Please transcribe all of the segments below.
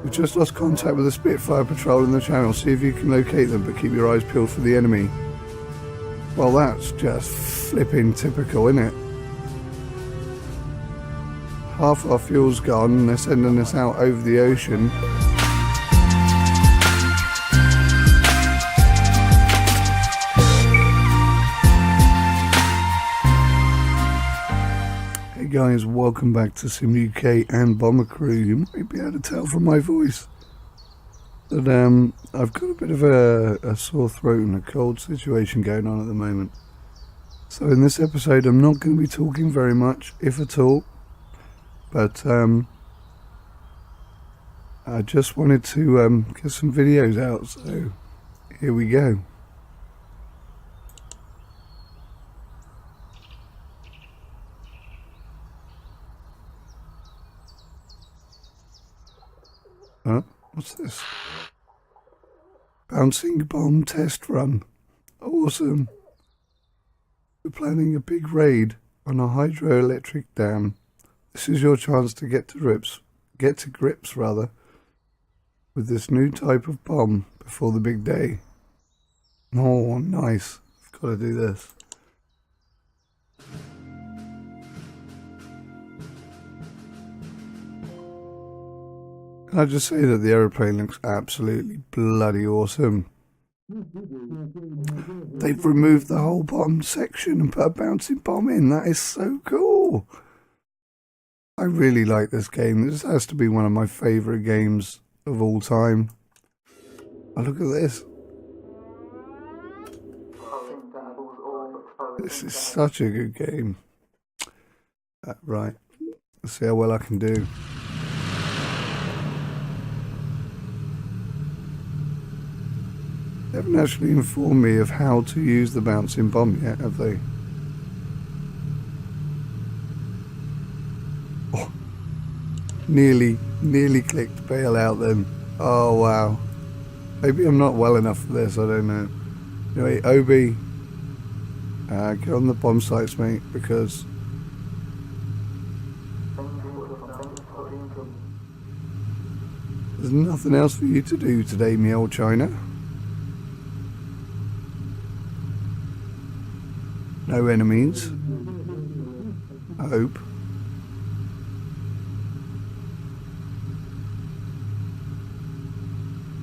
We've just lost contact with the Spitfire patrol in the channel. See if you can locate them, but keep your eyes peeled for the enemy. Well, that's just flipping typical, isn't it? Half our fuel's gone and they're sending us out over the ocean. Hey guys, welcome back to Sim UK and Bomber Crew. You might be able to tell from my voice that I've got a bit of a sore throat and a cold situation going on at the moment. So in this episode I'm not going to be talking very much, if at all. But I just wanted to get some videos out, so here we go. Huh? What's this? Bouncing bomb test run. Awesome. We're planning a big raid on a hydroelectric dam. This is your chance to get to grips with this new type of bomb before the big day. Oh, nice. I've got to do this. Can I just say that the aeroplane looks absolutely bloody awesome. They've removed the whole bomb section and put a bouncing bomb in. That is so cool. I really like this game. This has to be one of my favourite games of all time. Oh, look at this. This is such a good game. Right, let's see how well I can do. They haven't actually informed me of how to use the bouncing bomb yet, have they? Oh, nearly clicked bail out then. Oh wow. Maybe I'm not well enough for this, I don't know. Anyway, Obi, get on the bomb sites, mate, because there's nothing else for you to do today, me old China. No enemies, I hope.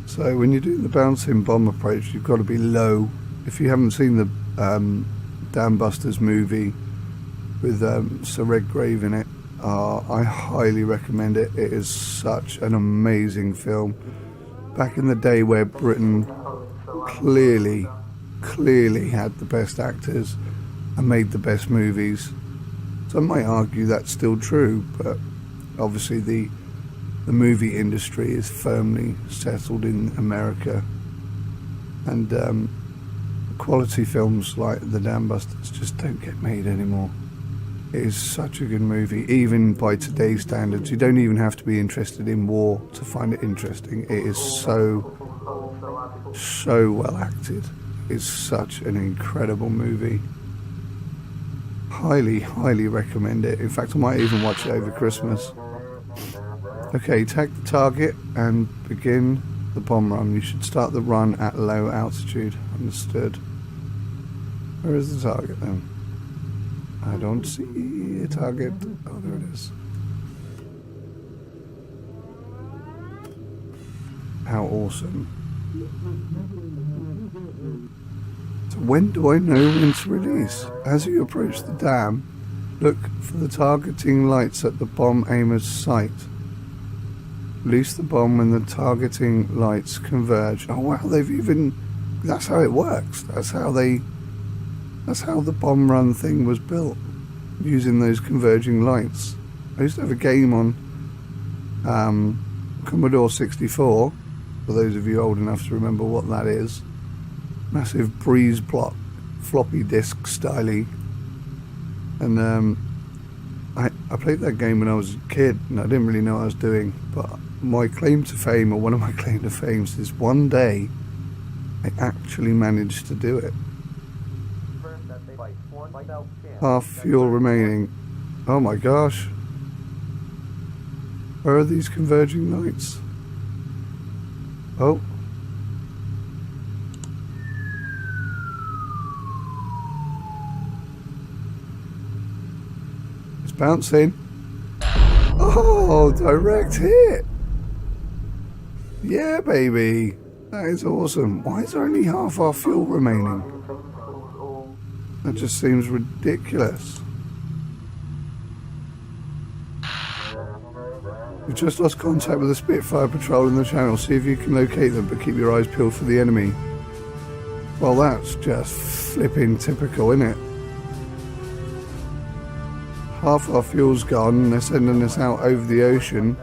So when you do the bouncing bomb approach, you've got to be low. If you haven't seen the Dam Busters movie with Sir Redgrave in it, I highly recommend it. It is such an amazing film. Back in the day where Britain clearly had the best actors and made the best movies. So I might argue that's still true, but obviously the movie industry is firmly settled in America, and quality films like The Dam Busters just don't get made anymore. It is such a good movie, even by today's standards. You don't even have to be interested in war to find it interesting. It is so well acted. It's such an incredible movie. Highly recommend it. In fact, I might even watch it over Christmas. Okay, tag the target and begin the bomb run. You should start the run at low altitude. Understood. Where is the target then? I don't see a target. Oh, there it is. How awesome. So when do I know when to release? As you approach the dam, look for the targeting lights at the bomb aimer's sight. Release the bomb when the targeting lights converge. Oh wow, that's how it works. That's how the bomb run thing was built, using those converging lights. I used to have a game on Commodore 64, for those of you old enough to remember what that is. Massive breeze block, floppy disk styly, and I played that game when I was a kid and I didn't really know what I was doing, but my claim to fame, or one of my claim to fames, is one day I actually managed to do it. Half fuel remaining. Oh my gosh. Where are these converging lights? Oh. It's bouncing. Oh, direct hit. Yeah, baby. That is awesome. Why is there only half our fuel remaining? That just seems ridiculous. We've just lost contact with the Spitfire patrol in the channel. See if you can locate them, but keep your eyes peeled for the enemy. Well, that's just flipping typical, isn't it? Half our fuel's gone and they're sending us out over the ocean.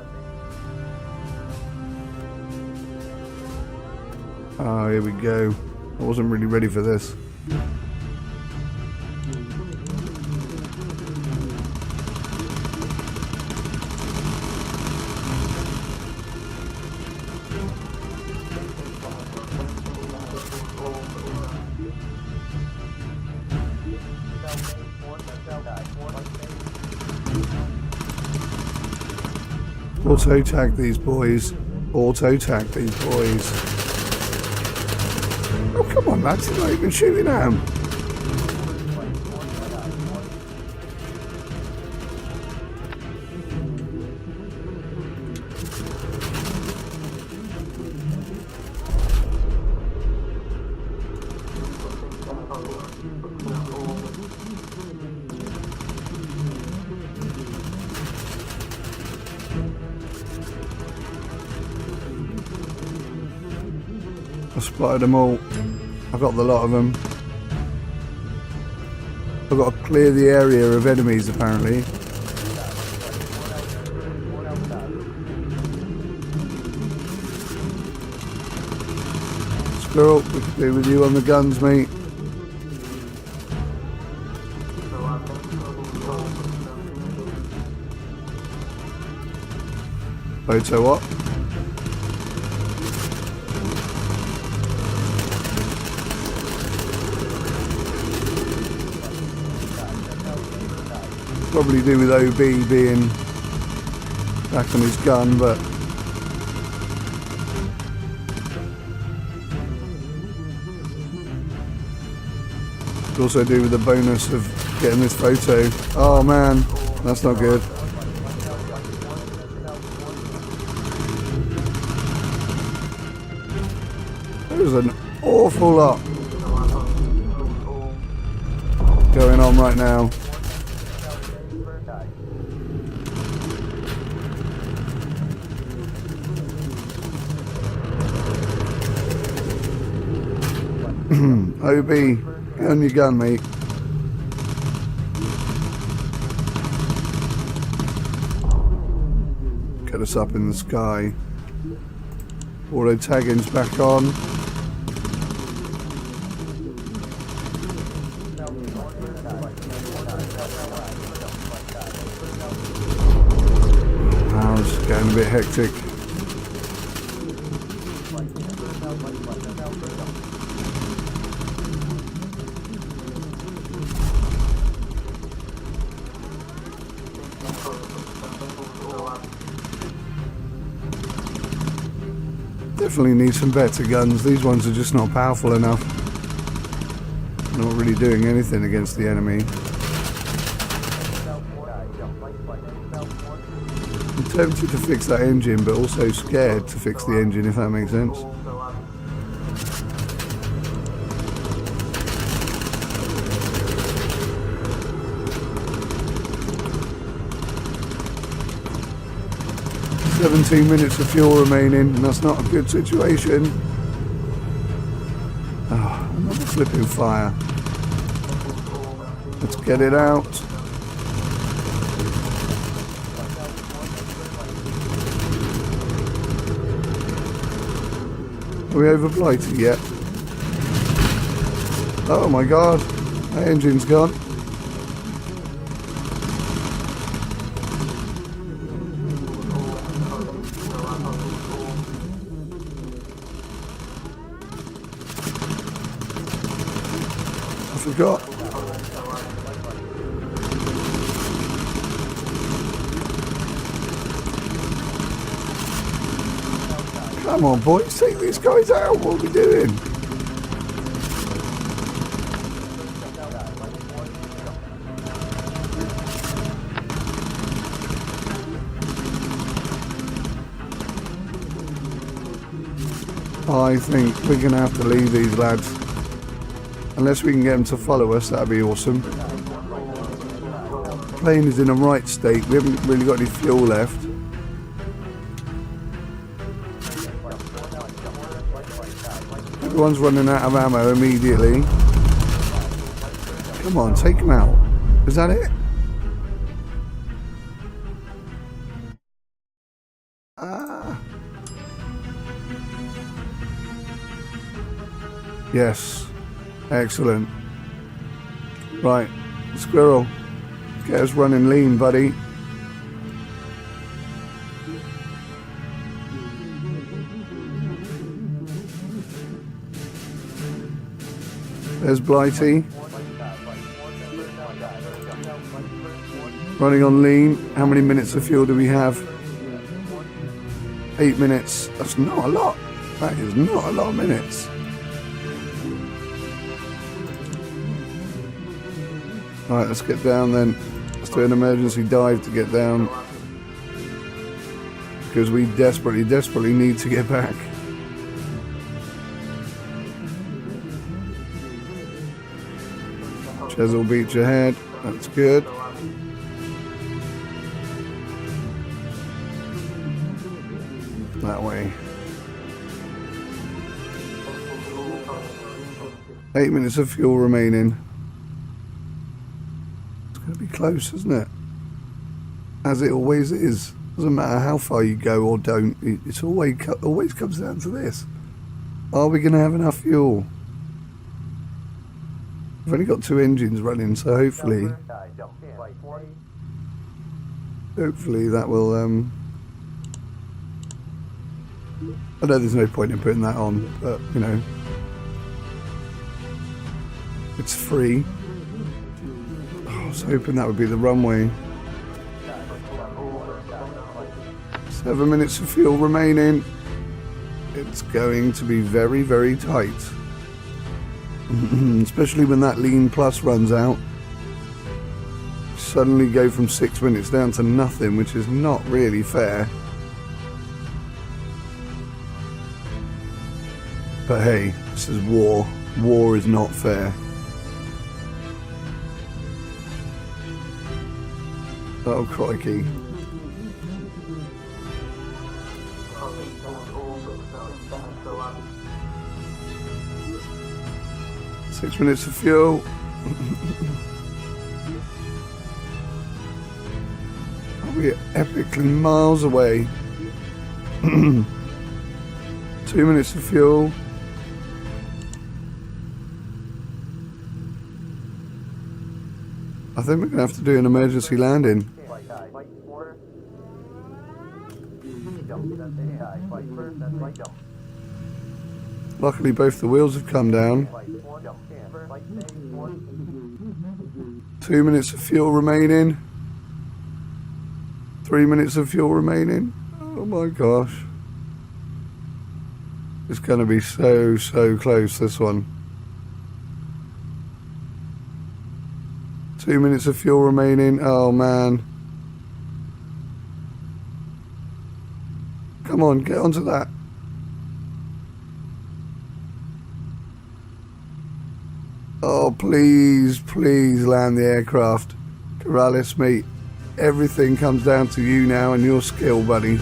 Oh, here we go. I wasn't really ready for this. Auto-tag these boys. Auto-tag these boys. Oh, come on, lads. They're not even shooting at them. I spotted them all. I've got the lot of them. I've got to clear the area of enemies apparently. Squirrel, we could do with you on the guns, mate. Photo what? Probably do with OB being back on his gun, but could also do with the bonus of getting this photo. Oh man, that's not good. There's an awful lot going on right now. OB, get on your gun, mate. Get us up in the sky. Auto tagging's back on. Now it's getting a bit hectic. Definitely need some better guns. These ones are just not powerful enough. Not really doing anything against the enemy. I'm tempted to fix that engine, but also scared to fix the engine, if that makes sense. "17 minutes of fuel remaining, and that's not a good situation." Oh, another flipping fire. Let's get it out. Are we over Blighty yet? Oh my god, that engine's gone. I forgot. Come on, boys, take these guys out. What are we doing? I think we're going to have to leave these lads. Unless we can get them to follow us, that'd be awesome. The plane is in a right state. We haven't really got any fuel left. Everyone's running out of ammo immediately. Come on, take them out. Is that it? Yes. Excellent. Right. Squirrel. Get us running lean, buddy. There's Blighty. Running on lean. How many minutes of fuel do we have? 8 minutes. That's not a lot. That is not a lot of minutes. Right, let's get down then. Let's do an emergency dive to get down. Because we desperately need to get back. Chesil Beach ahead. That's good. That way. 8 minutes of fuel remaining. Be close, isn't it? As it always is. Doesn't matter how far you go or don't. It's always comes down to this. Are we going to have enough fuel? We've only got 2 engines running, so hopefully that will. I know there's no point in putting that on, but you know, it's free. I was hoping that would be the runway. 7 minutes of fuel remaining. It's going to be very tight. Especially when that lean plus runs out. Suddenly go from 6 minutes down to nothing, which is not really fair. But hey, this is war. War is not fair. Oh, crikey. Six minutes of fuel. We're epically miles away. 2 minutes of fuel. I think we're going to have to do an emergency landing. Luckily both the wheels have come down. 2 minutes of fuel remaining. 3 minutes of fuel remaining. Oh my gosh. It's going to be so close, this one. 2 minutes of fuel remaining. Oh man. Come on, get onto that. Oh, please land the aircraft. Corrales, mate. Everything comes down to you now and your skill, buddy.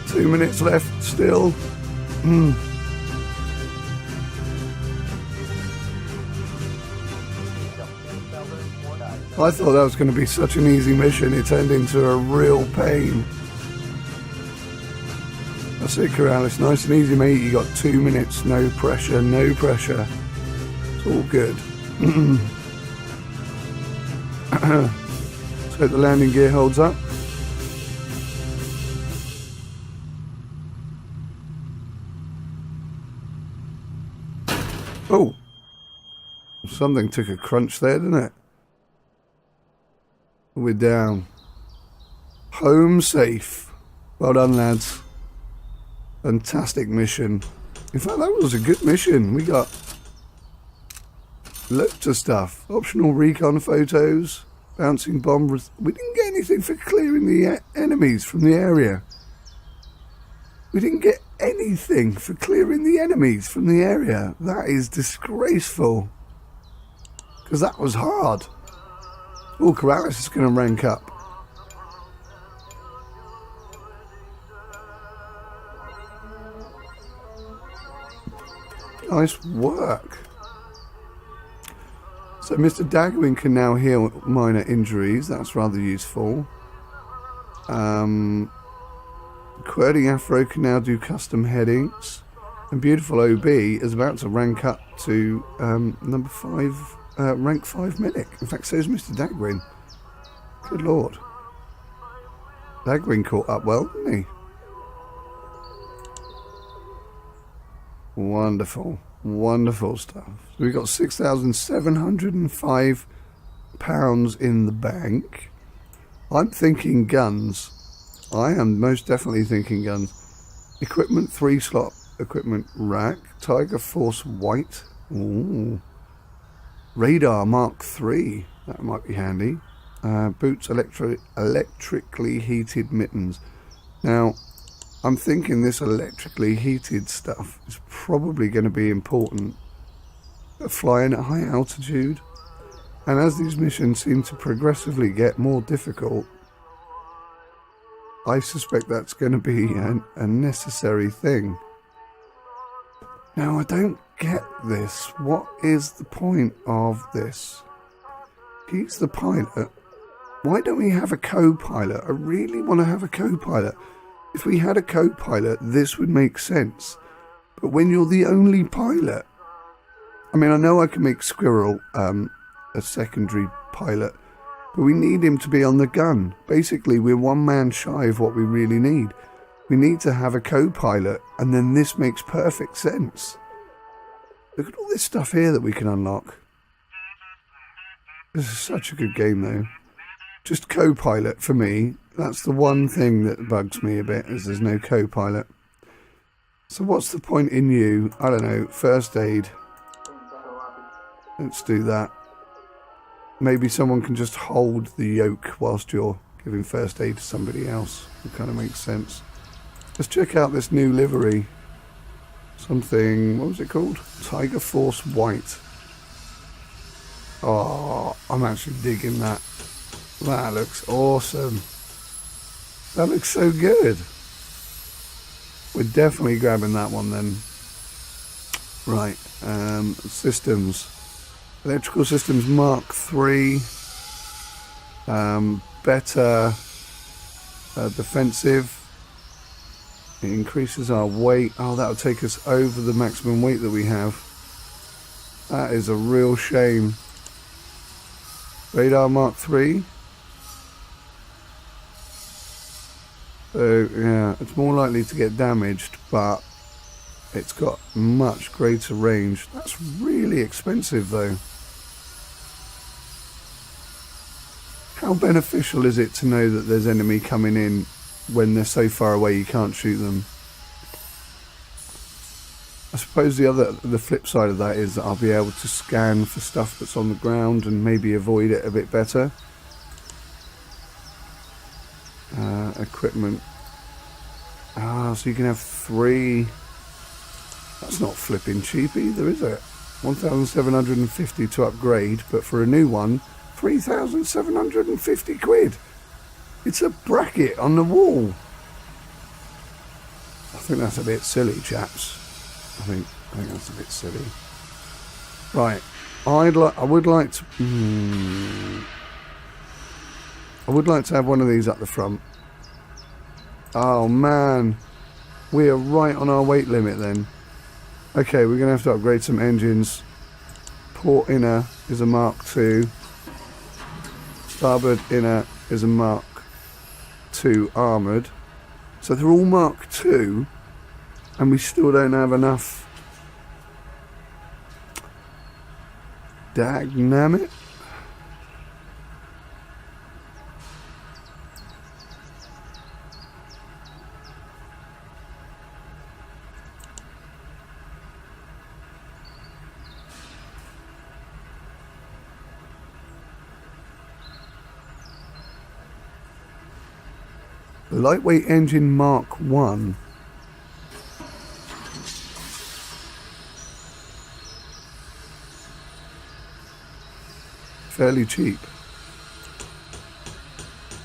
2 minutes left still. I thought that was going to be such an easy mission. It turned into a real pain. That's it, Corrales. Nice and easy, mate. You got 2 minutes. No pressure, no pressure. It's all good. Let's hope the landing gear holds up. Oh, something took a crunch there, didn't it? We're down. Home safe. Well done, lads. Fantastic mission. In fact, that was a good mission. We got loads of stuff. Optional recon photos, bouncing bomb. We didn't get anything for clearing the enemies from the area. We didn't get anything for clearing the enemies from the area. That is disgraceful. Because that was hard. Oh, Corrales is going to rank up. Nice work. So Mr. Dagwin can now heal minor injuries. That's rather useful. Quirting Afro can now do custom headings. And Beautiful OB is about to rank up to number 5, rank 5 medic. In fact, so is Mr. Dagwin. Good lord. Dagwin caught up well, didn't he? Wonderful. Wonderful stuff. So we've got £6,705 in the bank. I'm thinking guns. I am most definitely thinking guns. Equipment 3 slot equipment rack. Tiger Force White. Ooh. Radar Mark 3. That might be handy. Boots electrically heated mittens. Now, I'm thinking this electrically heated stuff is probably going to be important for flying at high altitude. And as these missions seem to progressively get more difficult, I suspect that's going to be a necessary thing. Now, I don't get this. What is the point of this? He's the pilot. Why don't we have a co-pilot? I really want to have a co-pilot. If we had a co-pilot, this would make sense. But when you're the only pilot... I mean, I know I can make Squirrel a secondary pilot, but we need him to be on the gun. Basically, we're one man shy of what we really need. We need to have a co-pilot, and then this makes perfect sense. Look at all this stuff here that we can unlock. This is such a good game, though. Just co-pilot for me. That's the one thing that bugs me a bit, is there's no co-pilot. So what's the point in you? I don't know, first aid. Let's do that. Maybe someone can just hold the yoke whilst you're giving first aid to somebody else. It kind of makes sense. Let's check out this new livery. Something, what was it called? Tiger Force White. Oh, I'm actually digging that. That looks awesome. That looks so good. We're definitely grabbing that one then. Right, systems. Electrical systems Mark 3. Better defensive. It increases our weight. Oh, that'll take us over the maximum weight that we have. That is a real shame. Radar Mark 3. So, yeah, it's more likely to get damaged, but it's got much greater range. That's really expensive, though. How beneficial is it to know that there's enemy coming in when they're so far away you can't shoot them? I suppose the flip side of that is that I'll be able to scan for stuff that's on the ground and maybe avoid it a bit better. Equipment. So you can have 3. That's not flipping cheap either, is it? 1,750 to upgrade, but for a new one, 3,750 quid. It's a bracket on the wall. I think that's a bit silly, chaps. I think that's a bit silly. Right, I would like to have one of these at the front. Oh man, we are right on our weight limit then. Okay, we're going to have to upgrade some engines. Port inner is a Mark II. Starboard inner is a Mark II armoured. So they're all Mark II, and we still don't have enough. Dagnammit. The lightweight engine Mark 1. Fairly cheap.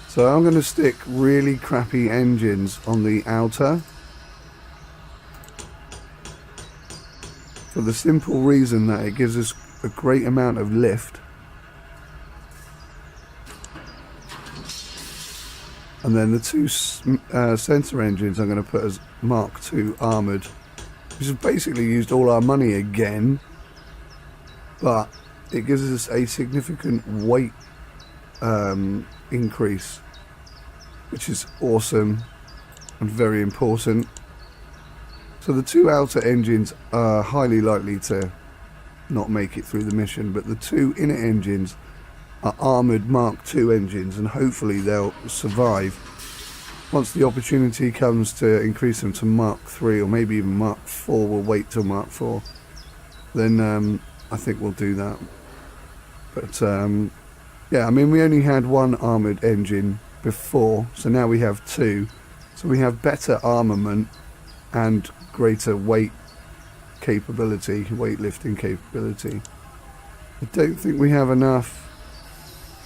So I'm going to stick really crappy engines on the outer for the simple reason that it gives us a great amount of lift, and then the two sensor engines I'm going to put as Mark II armoured, which has basically used all our money again, but it gives us a significant weight increase, which is awesome and very important. So the two outer engines are highly likely to not make it through the mission, but the two inner engines are armoured Mark II engines, and hopefully they'll survive. Once the opportunity comes to increase them to Mark III or maybe even Mark IV, we'll wait till Mark IV, then I think we'll do that. But yeah, I mean, we only had one armoured engine before, so now we have two, so we have better armament and greater weight capability, weightlifting capability. I don't think we have enough.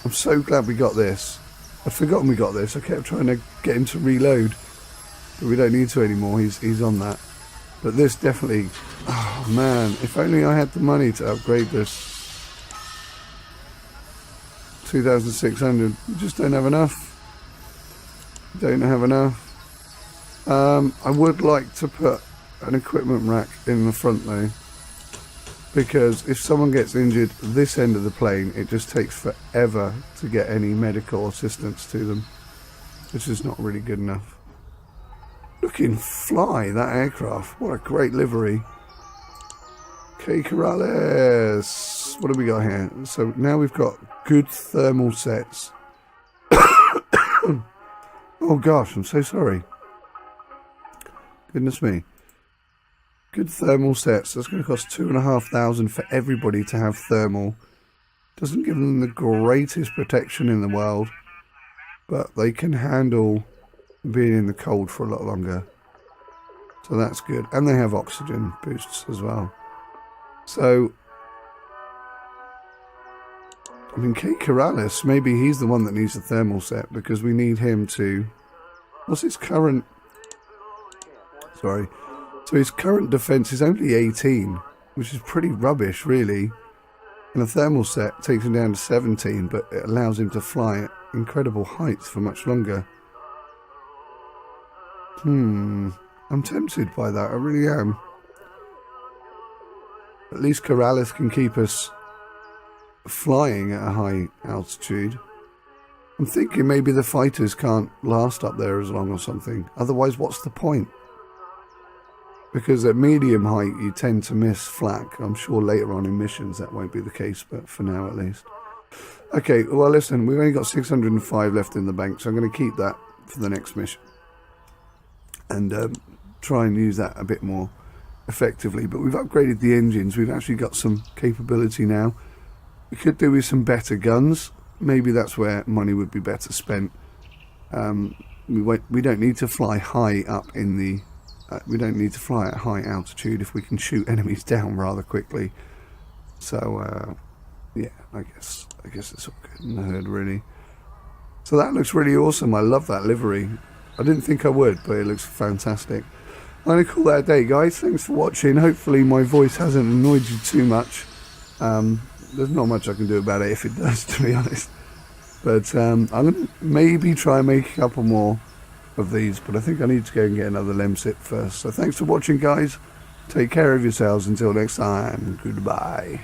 I'm so glad we got this. I'd forgotten we got this. I kept trying to get him to reload, but we don't need to anymore. He's on that. But this definitely, oh man, if only I had the money to upgrade this. 2,600. We just don't have enough. Don't have enough. I would like to put an equipment rack in the front though, because if someone gets injured this end of the plane, it just takes forever to get any medical assistance to them, which is not really good enough. Looking fly, that aircraft. What a great livery. Okay, Corrales. What have we got here? So now we've got good thermal sets. Oh gosh, I'm so sorry. Goodness me. Good thermal sets. That's going to cost 2,500 for everybody to have thermal. Doesn't give them the greatest protection in the world, but they can handle being in the cold for a lot longer. So that's good. And they have oxygen boosts as well. So, I mean, Kate Corrales, maybe he's the one that needs the thermal set, because we need him to... What's his current... Sorry. So his current defense is only 18, which is pretty rubbish, really. And a thermal set takes him down to 17, but it allows him to fly at incredible heights for much longer. I'm tempted by that, I really am. At least Corrales can keep us flying at a high altitude. I'm thinking maybe the fighters can't last up there as long or something. Otherwise, what's the point? Because at medium height, you tend to miss flak. I'm sure later on in missions that won't be the case, but for now at least. Okay, well listen, we've only got 605 left in the bank, so I'm going to keep that for the next mission. And try and use that a bit more effectively. But we've upgraded the engines. We've actually got some capability now. We could do with some better guns. Maybe that's where money would be better spent. We don't need to fly high up in the... we don't need to fly at high altitude if we can shoot enemies down rather quickly. So, yeah, I guess it's all good in the hood, really. So that looks really awesome. I love that livery. I didn't think I would, but it looks fantastic. I'm going to call that a day, guys. Thanks for watching. Hopefully my voice hasn't annoyed you too much. There's not much I can do about it if it does, to be honest. But I'm going to maybe try and make a couple more of these, but I think I need to go and get another Lemsip first. So thanks for watching, guys. Take care of yourselves until next time. Goodbye.